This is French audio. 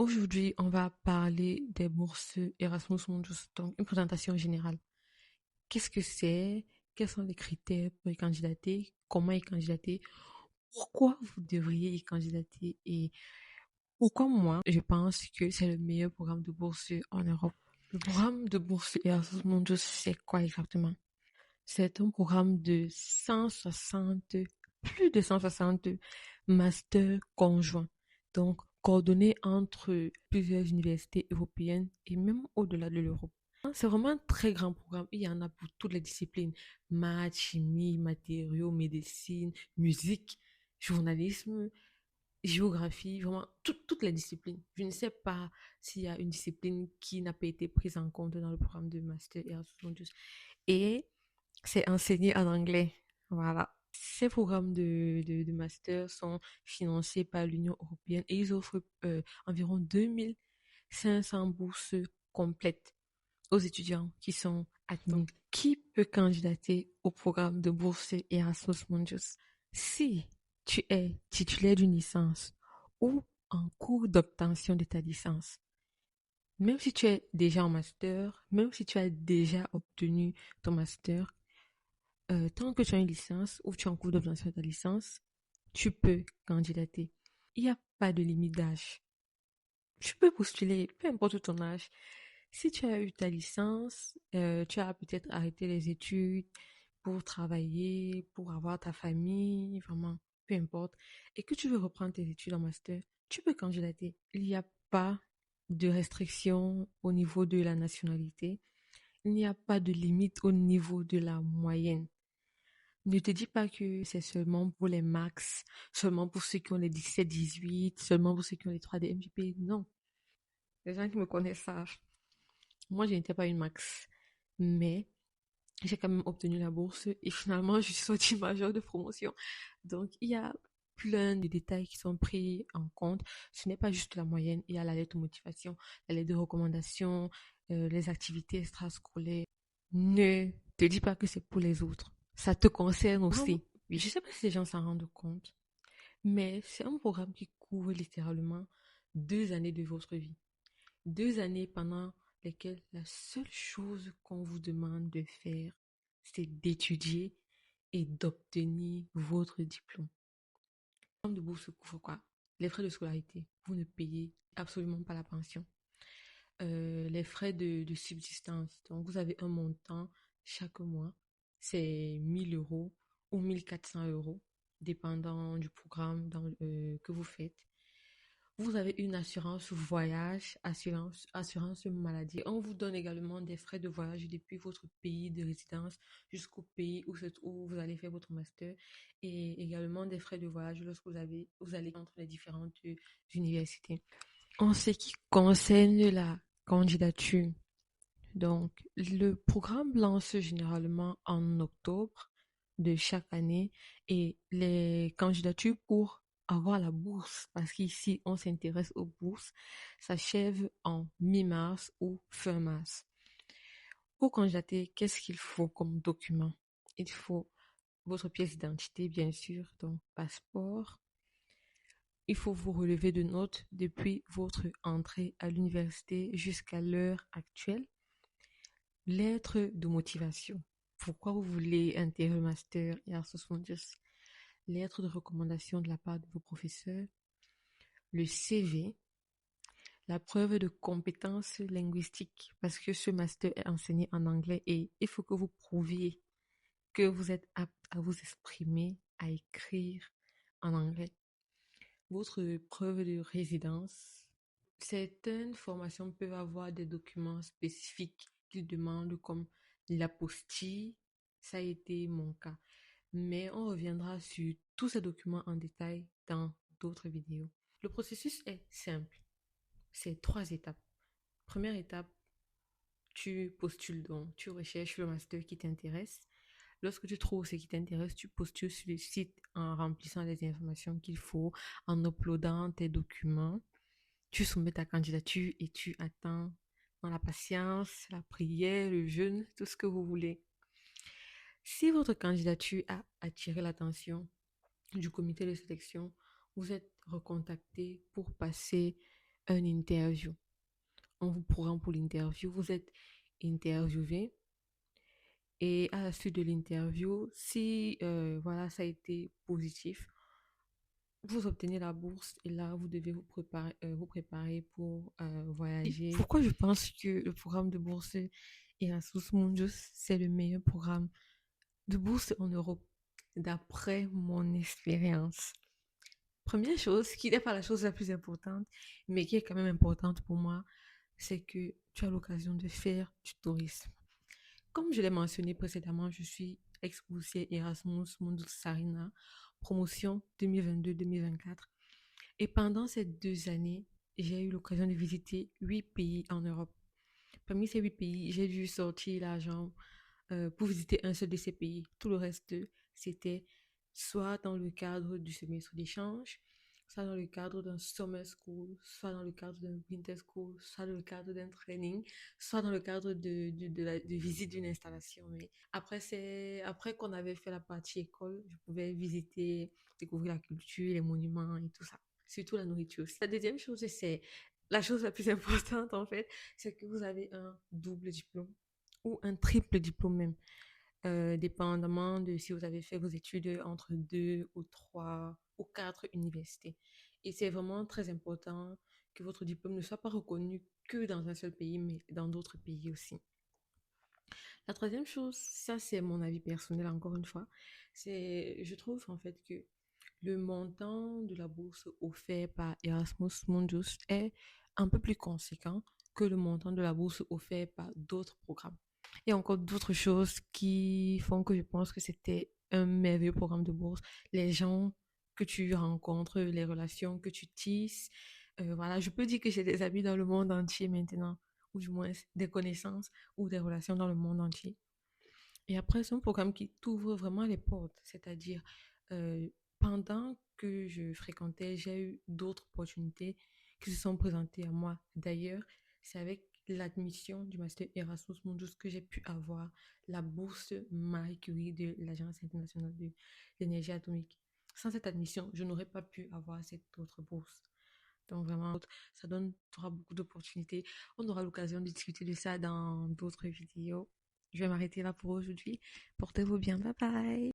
Aujourd'hui, on va parler des bourses Erasmus Mundus, donc une présentation générale. Qu'est-ce que c'est? Quels sont les critères pour y candidater? Comment y candidater? Pourquoi vous devriez y candidater? Et pourquoi moi, je pense que c'est le meilleur programme de bourse en Europe. Le programme de bourse Erasmus Mundus, c'est quoi exactement? C'est un programme de 160, plus de 160 masters conjoints, donc coordonnés entre plusieurs universités européennes et même au-delà de l'Europe. C'est vraiment un très grand programme. Il y en a pour toutes les disciplines: maths, chimie, matériaux, médecine, musique, journalisme, géographie, vraiment toutes les disciplines. Je ne sais pas s'il y a une discipline qui n'a pas été prise en compte dans le programme de master Erasmus. Et c'est enseigné en anglais. Voilà. Ces programmes de master sont financés par l'Union européenne et ils offrent environ 2500 bourses complètes aux étudiants qui sont admis. Qui peut candidater au programme de bourse Erasmus Mundus? Si tu es titulaire d'une licence ou en cours d'obtention de ta licence, même si tu es déjà en master, même si tu as déjà obtenu ton master, tant que tu as une licence ou tu es en cours d'obtention de ta licence, tu peux candidater. Il n'y a pas de limite d'âge. Tu peux postuler, peu importe ton âge. Si tu as eu ta licence, tu as peut-être arrêté les études pour travailler, pour avoir ta famille, vraiment, peu importe, et que tu veux reprendre tes études en master, tu peux candidater. Il n'y a pas de restriction au niveau de la nationalité. Il n'y a pas de limite au niveau de la moyenne. Ne te dis pas que c'est seulement pour les max, seulement pour ceux qui ont les 17-18, seulement pour ceux qui ont les 3D MJP. Non. Les gens qui me connaissent savent. Moi, je n'étais pas une max. Mais j'ai quand même obtenu la bourse et finalement, je suis sortie majeure de promotion. Donc, il y a plein de détails qui sont pris en compte. Ce n'est pas juste la moyenne. Il y a la lettre de motivation, la lettre de recommandation, les activités extrascolaires. Ne te dis pas que c'est pour les autres. Ça te concerne aussi. Oui, je sais pas si les gens s'en rendent compte, mais c'est un programme qui couvre littéralement 2 années de votre vie. 2 années pendant lesquelles la seule chose qu'on vous demande de faire, c'est d'étudier et d'obtenir votre diplôme. Le programme de bourse couvre quoi? Les frais de scolarité. Vous ne payez absolument pas la pension. Les frais de subsistance. Donc, vous avez un montant chaque mois. C'est 1000 euros ou 1400 euros, dépendant du programme que vous faites. Vous avez une assurance voyage, assurance maladie. On vous donne également des frais de voyage depuis votre pays de résidence jusqu'au pays où vous allez faire votre master, et également des frais de voyage lorsque vous allez entre les différentes universités. En ce qui concerne la candidature, donc le programme lance généralement en octobre de chaque année, et les candidatures pour avoir la bourse, parce qu'ici on s'intéresse aux bourses, s'achèvent en mi-mars ou fin mars. Pour candidater, qu'est-ce qu'il faut comme document? Il faut votre pièce d'identité, bien sûr, donc passeport. Il faut vous relever de notes depuis votre entrée à l'université jusqu'à l'heure actuelle. Lettre de motivation. Pourquoi vous voulez intégrer le master Erasmus Mundus? Lettre de recommandation de la part de vos professeurs. Le CV. La preuve de compétences linguistiques, parce que ce master est enseigné en anglais et il faut que vous prouviez que vous êtes apte à vous exprimer, à écrire en anglais. Votre preuve de résidence. Certaines formations peuvent avoir des documents spécifiques qu'ils demandent, comme l'apostille. Ça a été mon cas. Mais on reviendra sur tous ces documents en détail dans d'autres vidéos. Le processus est simple. C'est 3 étapes. Première étape, tu postules donc, tu recherches le master qui t'intéresse. Lorsque tu trouves ce qui t'intéresse, tu postules sur le site en remplissant les informations qu'il faut, en uploadant tes documents. Tu soumets ta candidature et tu attends dans la patience, la prière, le jeûne, tout ce que vous voulez. Si votre candidature a attiré l'attention du comité de sélection, vous êtes recontacté pour passer une interview. On vous programme pour l'interview, vous êtes interviewé et à la suite de l'interview, si voilà, ça a été positif, vous obtenez la bourse et là, vous devez vous préparer pour voyager. Pourquoi je pense que le programme de bourse Erasmus Mundus, c'est le meilleur programme de bourse en Europe, d'après mon expérience? Première chose, qui n'est pas la chose la plus importante, mais qui est quand même importante pour moi, c'est que tu as l'occasion de faire du tourisme. Comme je l'ai mentionné précédemment, je suis ex-boursier Erasmus Mundus Sarina, promotion 2022-2024. Et pendant ces 2 années, j'ai eu l'occasion de visiter 8 pays en Europe. Parmi ces 8 pays, j'ai dû sortir l'argent pour visiter un seul de ces pays. Tout le reste, c'était soit dans le cadre du semestre d'échange, soit dans le cadre d'un summer school, soit dans le cadre d'un winter school, soit dans le cadre d'un training, soit dans le cadre de visite d'une installation. Mais après qu'on avait fait la partie école, je pouvais visiter, découvrir la culture, les monuments et tout ça. Surtout la nourriture aussi. La deuxième chose, c'est la chose la plus importante en fait, c'est que vous avez un double diplôme ou un triple diplôme même, dépendamment de si vous avez fait vos études entre 2 ou 3 ou 4 universités. Et c'est vraiment très important que votre diplôme ne soit pas reconnu que dans un seul pays, mais dans d'autres pays aussi. La troisième chose, ça c'est mon avis personnel encore une fois, je trouve en fait que le montant de la bourse offert par Erasmus Mundus est un peu plus conséquent que le montant de la bourse offert par d'autres programmes. Il y a encore d'autres choses qui font que je pense que c'était un merveilleux programme de bourse. Les gens que tu rencontres, les relations que tu tisses. Voilà, je peux dire que j'ai des amis dans le monde entier maintenant, ou du moins des connaissances ou des relations dans le monde entier. Et après, c'est un programme qui t'ouvre vraiment les portes. C'est-à-dire, euh, pendant que je fréquentais, j'ai eu d'autres opportunités qui se sont présentées à moi. D'ailleurs, c'est avec l'admission du master Erasmus Mundus que j'ai pu avoir la bourse Marie Curie de l'Agence internationale de l'énergie atomique. Sans cette admission, je n'aurais pas pu avoir cette autre bourse. Donc vraiment, ça donne, aura beaucoup d'opportunités. On aura l'occasion de discuter de ça dans d'autres vidéos. Je vais m'arrêter là pour aujourd'hui. Portez-vous bien. Bye bye.